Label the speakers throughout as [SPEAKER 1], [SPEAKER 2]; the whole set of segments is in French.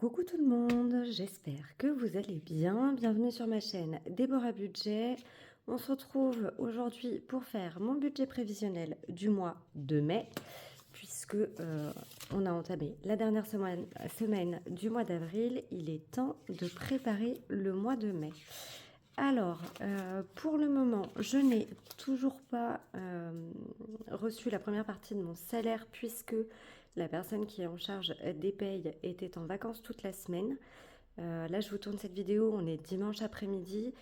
[SPEAKER 1] Coucou tout le monde, j'espère que vous allez bien. Bienvenue sur ma chaîne Déborah Budget. On se retrouve aujourd'hui pour faire mon budget prévisionnel du mois de mai, puisque on a entamé la dernière semaine du mois d'avril. Il est temps de préparer le mois de mai. Alors, pour le moment, je n'ai toujours pas reçu la première partie de mon salaire puisque la personne qui est en charge des payes était en vacances toute la semaine. Là, je vous tourne cette vidéo, on est dimanche après-midi,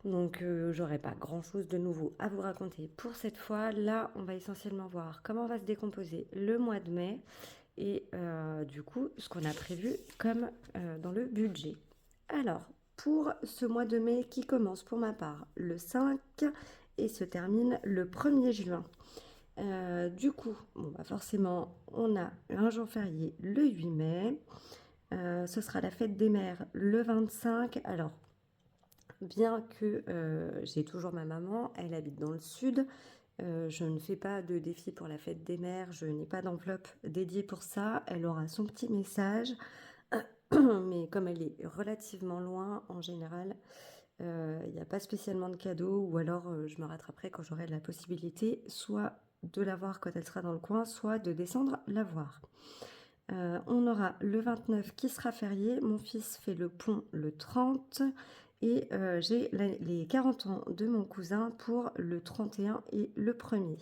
[SPEAKER 1] donc j'aurai pas grand-chose de nouveau à vous raconter pour cette fois. Là, on va essentiellement voir comment va se décomposer le mois de mai et du coup, ce qu'on a prévu comme dans le budget. Alors, pour ce mois de mai qui commence pour ma part le 5 et se termine le 1er juin. Du coup, bon, bah forcément, on a un jour férié le 8 mai. Ce sera la fête des mères le 25. Alors, bien que j'ai toujours ma maman, elle habite dans le sud. Je ne fais pas de défi pour la fête des mères, je n'ai pas d'enveloppe dédiée pour ça. Elle aura son petit message, mais comme elle est relativement loin, en général, il n'y a pas spécialement de cadeaux, ou alors je me rattraperai quand j'aurai la possibilité, soit de la voir quand elle sera dans le coin, soit de descendre la voir. On aura le 29 qui sera férié, mon fils fait le pont le 30, et j'ai les 40 ans de mon cousin pour le 31 et le 1er.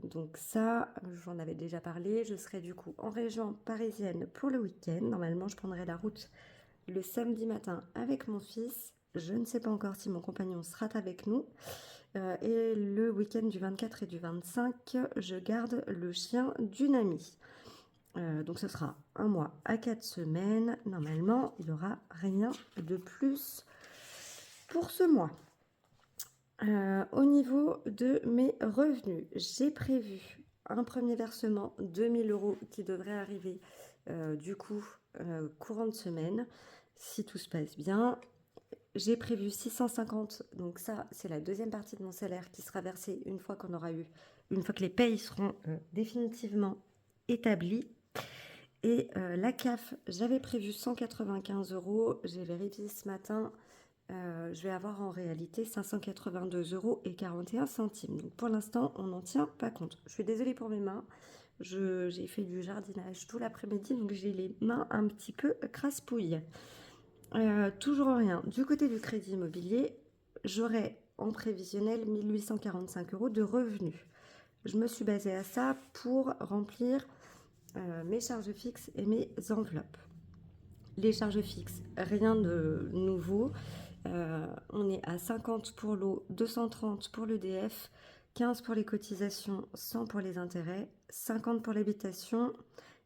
[SPEAKER 1] Donc ça, j'en avais déjà parlé, je serai du coup en région parisienne pour le week-end. Normalement, je prendrai la route le samedi matin avec mon fils. Je ne sais pas encore si mon compagnon sera avec nous. Et le week-end du 24 et du 25, je garde le chien d'une amie. Donc ce sera un mois à 4 semaines. Normalement, il n'y aura rien de plus pour ce mois. Au niveau de mes revenus, j'ai prévu un premier versement de 2000 € qui devrait arriver du coup courant de semaine, si tout se passe bien. J'ai prévu 650, donc ça c'est la deuxième partie de mon salaire qui sera versée une fois une fois que les payes seront définitivement établies. Et la CAF, j'avais prévu 195 €, j'ai vérifié ce matin, je vais avoir en réalité 582,41 €. Donc pour l'instant, on n'en tient pas compte. Je suis désolée pour mes mains, j'ai fait du jardinage tout l'après-midi, donc j'ai les mains un petit peu crasse-pouilles. Toujours rien. Du côté du crédit immobilier, j'aurai en prévisionnel 1845 € de revenus. Je me suis basée à ça pour remplir mes charges fixes et mes enveloppes. Les charges fixes, rien de nouveau. On est à 50 pour l'eau, 230 pour l'EDF, 15 pour les cotisations, 100 pour les intérêts, 50 pour l'habitation,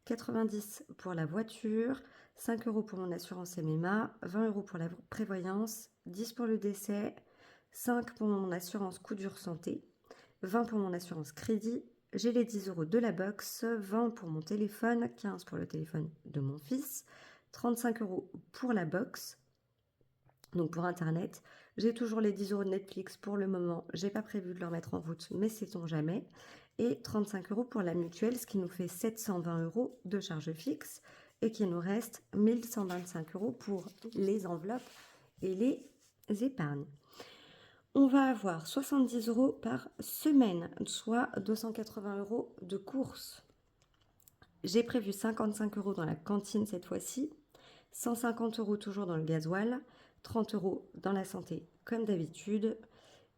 [SPEAKER 1] 90 pour la voiture, 5 € pour mon assurance MMA, 20 € pour la prévoyance, 10 pour le décès, 5 pour mon assurance coup dur santé, 20 pour mon assurance crédit. J'ai les 10 € de la box, 20 pour mon téléphone, 15 pour le téléphone de mon fils, 35 € pour la box, donc pour internet. J'ai toujours les 10 € de Netflix pour le moment, j'ai pas prévu de leur mettre en route, mais sait-on jamais. Et 35 € pour la mutuelle, ce qui nous fait 720 € de charges fixes et qui nous reste 1125 € pour les enveloppes et les épargnes. On va avoir 70 € par semaine, soit 280 € de courses. J'ai prévu 55 € dans la cantine cette fois-ci, 150 € toujours dans le gasoil, 30 € dans la santé comme d'habitude,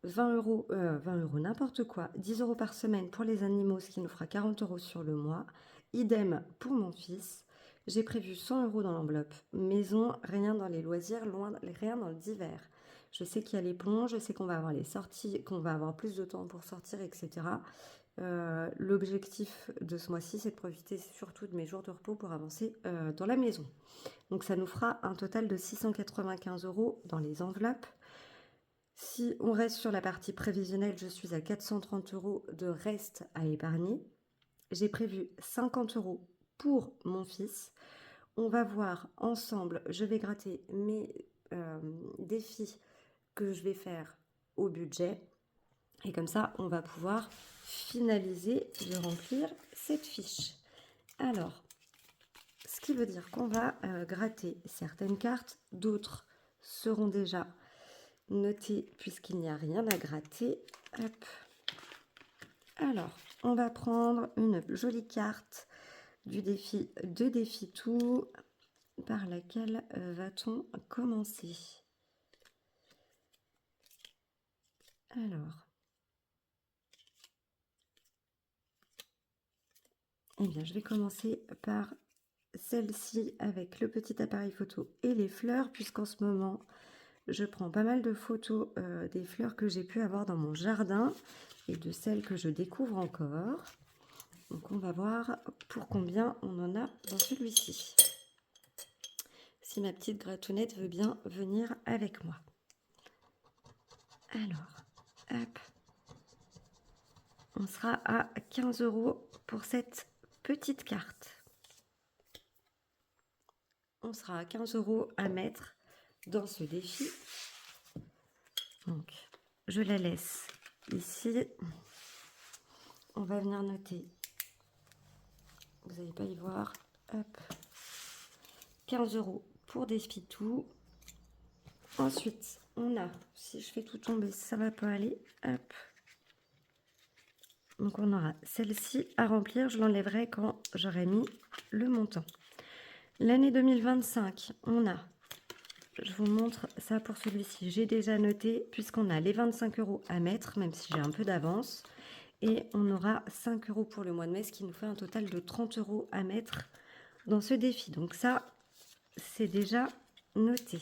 [SPEAKER 1] 20 € n'importe quoi, 10 € par semaine pour les animaux, ce qui nous fera 40 € sur le mois. Idem pour mon fils. J'ai prévu 100 € dans l'enveloppe maison, rien dans les loisirs, rien dans le divers. Je sais qu'il y a les ponts, je sais qu'on va avoir les sorties, qu'on va avoir plus de temps pour sortir, etc. L'objectif de ce mois-ci, c'est de profiter surtout de mes jours de repos pour avancer dans la maison. Donc ça nous fera un total de 695 € dans les enveloppes. Si on reste sur la partie prévisionnelle, je suis à 430 € de reste à épargner. J'ai prévu 50 € pour mon fils. On va voir ensemble, je vais gratter mes défis que je vais faire au budget. Et comme ça, on va pouvoir finaliser de remplir cette fiche. Alors, Ce qui veut dire qu'on va gratter certaines cartes, d'autres seront déjà notées puisqu'il n'y a rien à gratter. Hop. Alors, on va prendre une jolie carte du défi de défi tout. Par laquelle va-t-on commencer? Alors, eh bien, je vais commencer par celle-ci avec le petit appareil photo et les fleurs, puisqu'en ce moment, je prends pas mal de photos des fleurs que j'ai pu avoir dans mon jardin et de celles que je découvre encore. Donc, on va voir pour combien on en a dans celui-ci. Si ma petite gratounette veut bien venir avec moi. Alors, hop. On sera à 15 € pour cette petite carte. On sera à 15 € à mettre dans ce défi. Donc, je la laisse ici. On va venir noter. Vous n'allez pas y voir. Hop. 15 € pour défi tout. Ensuite, on a, si je fais tout tomber, ça va pas aller. Hop. Donc, on aura celle-ci à remplir. Je l'enlèverai quand j'aurai mis le montant. L'année 2025, on a, je vous montre ça pour celui-ci, j'ai déjà noté, puisqu'on a les 25 € à mettre, même si j'ai un peu d'avance, et on aura 5 € pour le mois de mai, ce qui nous fait un total de 30 € à mettre dans ce défi. Donc ça, c'est déjà noté.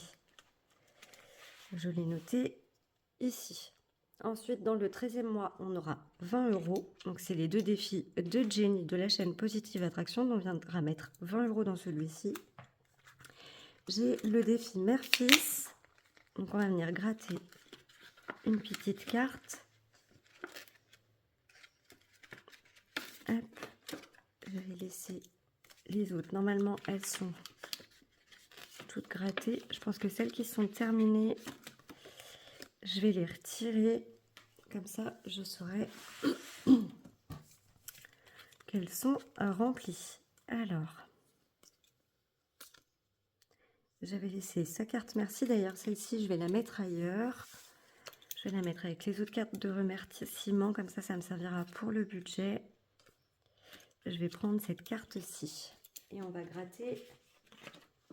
[SPEAKER 1] Je l'ai noté ici. Ensuite, dans le 13e mois, on aura 20 €. Donc, c'est les deux défis de Jenny de la chaîne Positive Attraction. On viendra mettre 20 € dans celui-ci. J'ai le défi mère-fils. Donc, on va venir gratter une petite carte. Hop. Je vais laisser les autres. Normalement, elles sont toutes grattées. Je pense que celles qui sont terminées, je vais les retirer. Comme ça, je saurai qu'elles sont remplies. Alors, j'avais laissé sa carte merci. D'ailleurs, celle-ci, je vais la mettre ailleurs. Je vais la mettre avec les autres cartes de remerciement. Comme ça me servira pour le budget. Je vais prendre cette carte-ci. Et on va gratter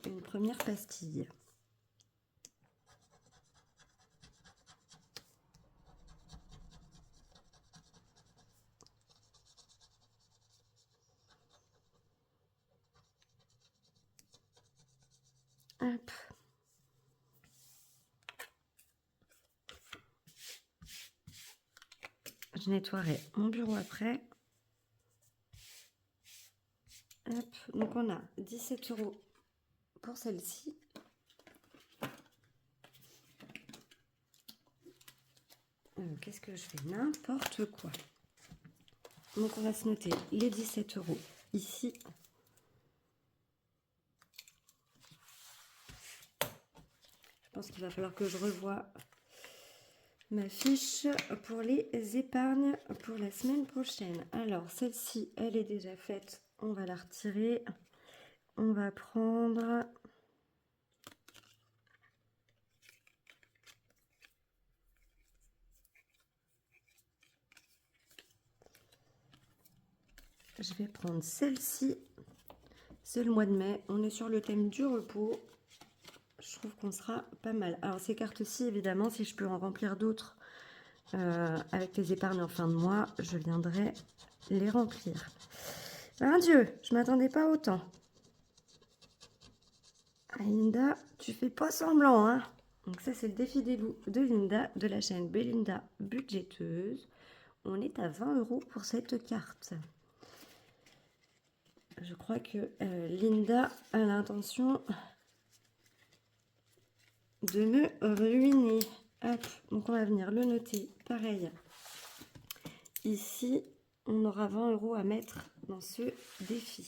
[SPEAKER 1] une première pastille. Hop. Je nettoierai mon bureau après. Hop. Donc on a 17 € pour celle-ci. Qu'est-ce que je fais? N'importe quoi. Donc on va se noter les 17 € ici. Je pense qu'il va falloir que je revoie ma fiche pour les épargnes pour la semaine prochaine. Alors, celle-ci, elle est déjà faite. On va la retirer. On va prendre... Je vais prendre celle-ci. C'est le mois de mai. On est sur le thème du repos. Je trouve qu'on sera pas mal. Alors, ces cartes-ci, évidemment, si je peux en remplir d'autres avec les épargnes en fin de mois, je viendrai les remplir. Ben Dieu, je m'attendais pas autant. Linda, tu fais pas semblant, hein? Donc ça, c'est le défi de Linda, de la chaîne Belinda Budgéteuse. On est à 20 € pour cette carte. Je crois que Linda a l'intention de me ruiner. Hop, donc on va venir le noter. Pareil. Ici, on aura 20 € à mettre dans ce défi.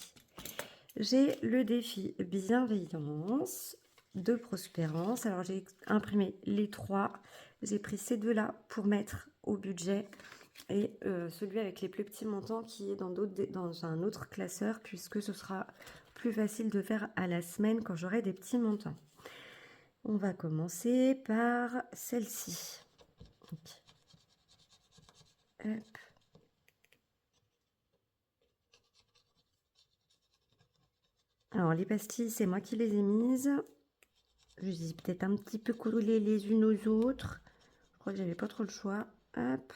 [SPEAKER 1] J'ai le défi bienveillance de prospérance. Alors, j'ai imprimé les trois. J'ai pris ces deux-là pour mettre au budget. et celui avec les plus petits montants qui est dans un autre classeur, puisque ce sera plus facile de faire à la semaine quand j'aurai des petits montants. On va commencer par celle-ci. Hop. Alors les pastilles, c'est moi qui les ai mises. Je les ai peut-être un petit peu collées les unes aux autres. Je crois que j'avais pas trop le choix. Hop.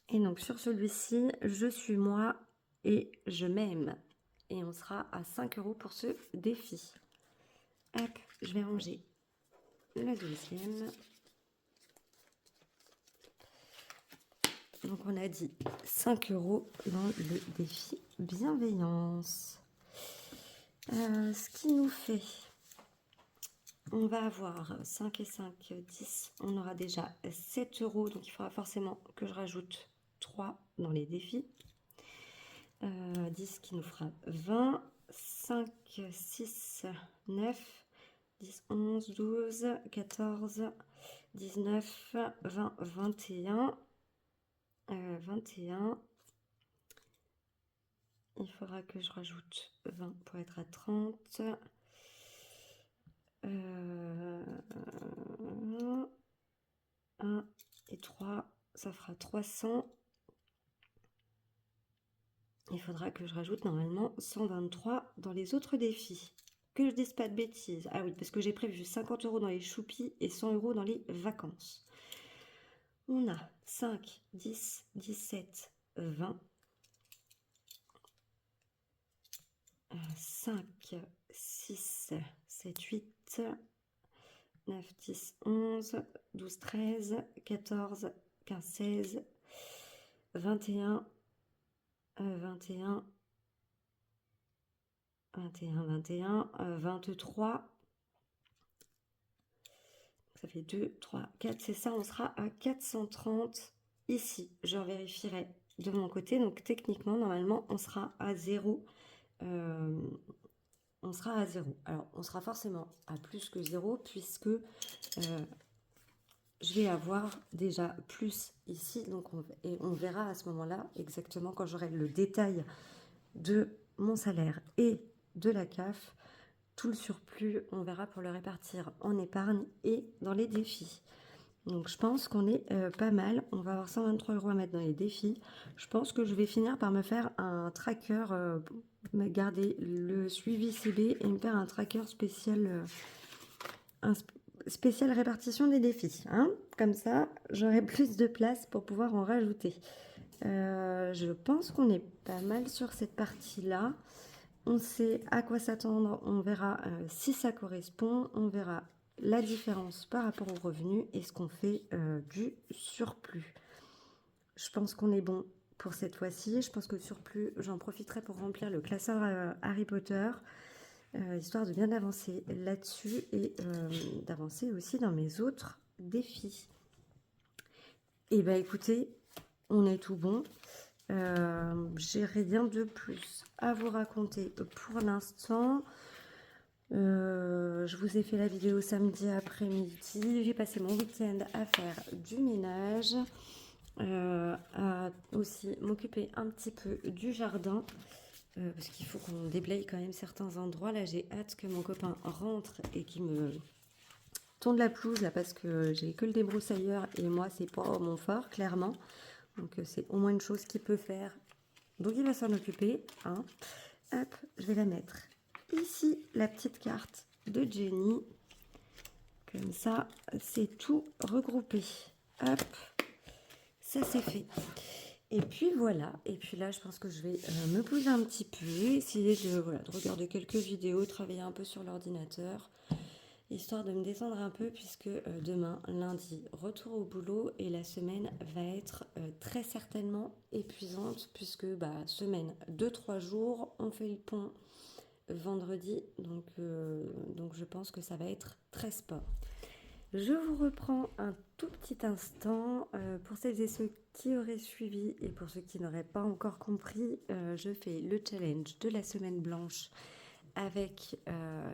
[SPEAKER 1] Et donc sur celui-ci, je suis moi et je m'aime. Et on sera à 5 € pour ce défi. Hop, je vais ranger la deuxième. Donc on a dit 5 € dans le défi bienveillance. Ce qui nous fait, on va avoir 5 et 5, 10. On aura déjà 7 €. Donc il faudra forcément que je rajoute 3 dans les défis. 10 qui nous fera 20. 5, 6, 9, 10, 11, 12, 14, 19, 20, 21. 21. Il faudra que je rajoute 20 pour être à 30. 1 et 3, ça fera 300. Il faudra que je rajoute normalement 123 dans les autres défis. Que je dise pas de bêtises. Ah oui, parce que j'ai prévu 50 € dans les choupis et 100 € dans les vacances. On a 5, 10, 17, 20. 5, 6, 7, 8, 9, 10, 11, 12, 13, 14, 15, 16, 21, 21, 21, 21, 23. Ça fait 2, 3, 4, c'est ça, on sera à 430 ici. Je vérifierai de mon côté. Donc techniquement, normalement, on sera à 0. On sera à 0. Alors, on sera forcément à plus que 0 puisque je vais avoir déjà plus ici. Donc, on verra à ce moment-là exactement quand j'aurai le détail de mon salaire et de la CAF. Tout le surplus, on verra pour le répartir en épargne et dans les défis. Donc, je pense qu'on est pas mal. On va avoir 123 € à mettre dans les défis. Je pense que je vais finir par me faire un tracker, me garder le suivi CB et me faire un tracker spécial, spécial répartition des défis. Hein, comme ça, j'aurai plus de place pour pouvoir en rajouter. Je pense qu'on est pas mal sur cette partie-là. On sait à quoi s'attendre. On verra si ça correspond. On verra la différence par rapport aux revenus et ce qu'on fait du surplus. Je pense qu'on est bon pour cette fois-ci. Je pense que le surplus, j'en profiterai pour remplir le classeur Harry Potter, histoire de bien avancer là-dessus et d'avancer aussi dans mes autres défis. Et bien écoutez, on est tout bon. J'ai rien de plus à vous raconter pour l'instant. Je vous ai fait la vidéo samedi après-midi. J'ai passé mon week-end à faire du ménage, à aussi m'occuper un petit peu du jardin, parce qu'il faut qu'on déblaye quand même certains endroits. Là, j'ai hâte que mon copain rentre et qu'il me tourne la pelouse, là, parce que j'ai que le débroussailleur et moi, c'est pas mon fort, clairement. Donc, c'est au moins une chose qu'il peut faire. Donc, il va s'en occuper. Hein. Hop, je vais la mettre ici, la petite carte de Jenny. Comme ça, c'est tout regroupé. Hop, ça c'est fait. Et puis voilà, et puis là je pense que je vais me poser un petit peu, essayer de regarder quelques vidéos, travailler un peu sur l'ordinateur, histoire de me descendre un peu puisque demain, lundi, retour au boulot et la semaine va être très certainement épuisante puisque semaine 2-3 jours, on fait le pont vendredi, donc je pense que ça va être très sport. Je vous reprends un tout petit instant. Pour celles et ceux qui auraient suivi et pour ceux qui n'auraient pas encore compris, je fais le challenge de la semaine blanche avec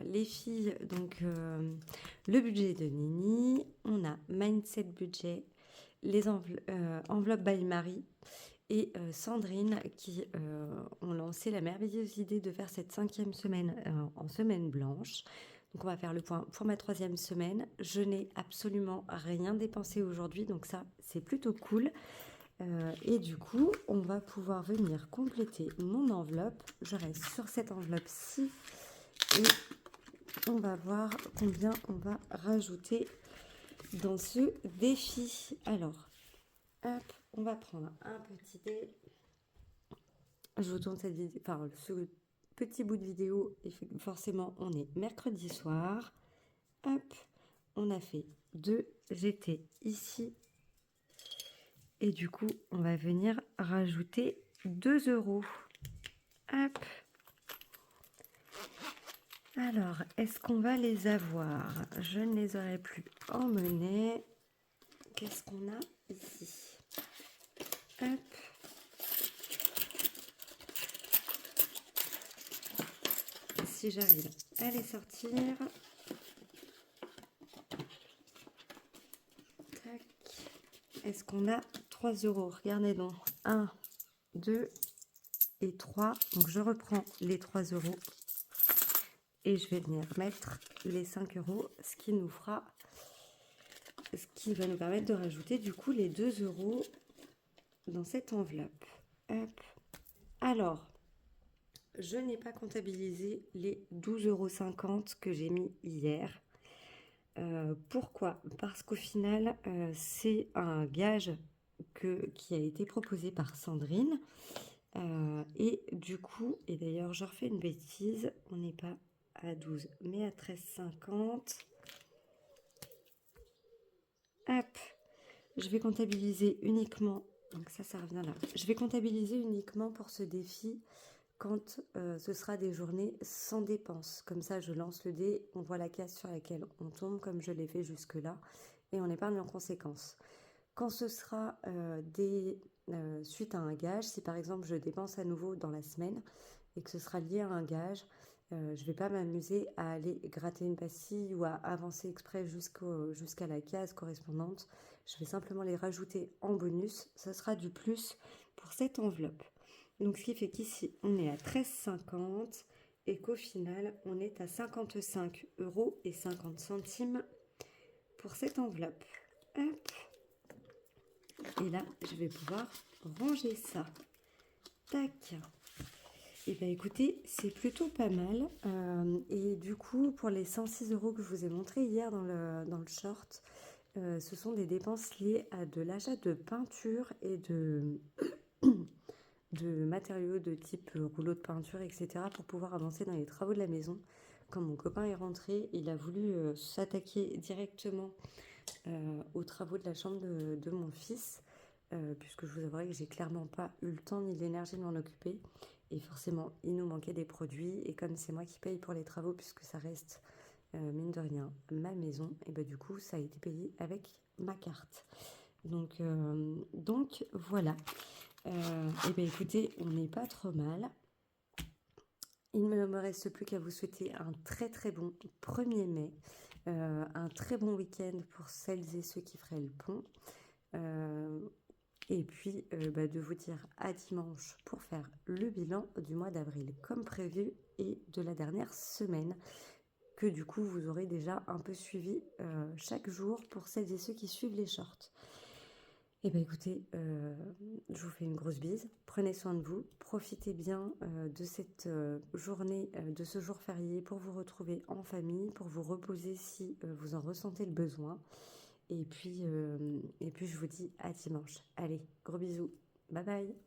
[SPEAKER 1] les filles. Donc le budget de Nini, on a Mindset Budget, les enveloppes by Marie et Sandrine qui ont lancé la merveilleuse idée de faire cette 5e semaine en semaine blanche. Donc on va faire le point pour ma 3e semaine. Je n'ai absolument rien dépensé aujourd'hui, donc ça c'est plutôt cool. Et du coup, on va pouvoir venir compléter mon enveloppe. Je reste sur cette enveloppe-ci et on va voir combien on va rajouter dans ce défi. Alors, hop, on va prendre un petit dé. Je vous tourne cette vidéo, enfin ce petit bout de vidéo, et forcément on est mercredi soir. Hop, on a fait 2, j'étais ici. Et du coup, on va venir rajouter 2 €. Hop. Alors, est-ce qu'on va les avoir? Je ne les aurai plus en monnaie. Qu'est-ce qu'on a ici? Hop. Si j'arrive à les sortir. Tac. Est-ce qu'on a 3 €? Regardez donc. 1, 2 et 3. Donc, je reprends les 3 € et je vais venir mettre les 5 €, ce qui va nous permettre de rajouter du coup les 2 € dans cette enveloppe. Hop. Alors, je n'ai pas comptabilisé les 12,50 € que j'ai mis hier. Pourquoi? Parce qu'au final, c'est un gage qui a été proposé par Sandrine. Et du coup, et d'ailleurs, je refais une bêtise, on n'est pas à 12, mais à 13,50. Hop, je vais comptabiliser uniquement, donc ça revient là. Je vais comptabiliser uniquement pour ce défi quand ce sera des journées sans dépenses. Comme ça, je lance le dé, on voit la case sur laquelle on tombe, comme je l'ai fait jusque-là, et on épargne en conséquence. Quand ce sera suite à un gage, si par exemple je dépense à nouveau dans la semaine et que ce sera lié à un gage, je ne vais pas m'amuser à aller gratter une pastille ou à avancer exprès jusqu'à la case correspondante. Je vais simplement les rajouter en bonus. Ce sera du plus pour cette enveloppe. Donc ce qui fait qu'ici on est à 13,50 et qu'au final on est à 55,50 € pour cette enveloppe. Hop. Et là je vais pouvoir ranger ça. Tac. Et bien écoutez, c'est plutôt pas mal. Et du coup, pour les 106 € que je vous ai montré hier dans le short, ce sont des dépenses liées à de l'achat de peinture et de matériaux de type rouleau de peinture, etc. pour pouvoir avancer dans les travaux de la maison. Quand mon copain est rentré, il a voulu s'attaquer directement aux travaux de la chambre de mon fils, puisque je vous avouerai que j'ai clairement pas eu le temps ni l'énergie de m'en occuper. Et forcément, il nous manquait des produits. Et comme c'est moi qui paye pour les travaux, puisque ça reste, mine de rien, ma maison, et ben du coup, ça a été payé avec ma carte. Donc voilà. Et bien écoutez, on n'est pas trop mal. Il ne me reste plus qu'à vous souhaiter un très très bon 1er mai, un très bon week-end pour celles et ceux qui feraient le pont. Et puis de vous dire à dimanche pour faire le bilan du mois d'avril comme prévu et de la dernière semaine que du coup vous aurez déjà un peu suivi chaque jour pour celles et ceux qui suivent les shorts. Et bien écoutez, je vous fais une grosse bise, prenez soin de vous, profitez bien de cette journée, de ce jour férié pour vous retrouver en famille, pour vous reposer si vous en ressentez le besoin. Et puis je vous dis à dimanche. Allez, gros bisous. Bye bye.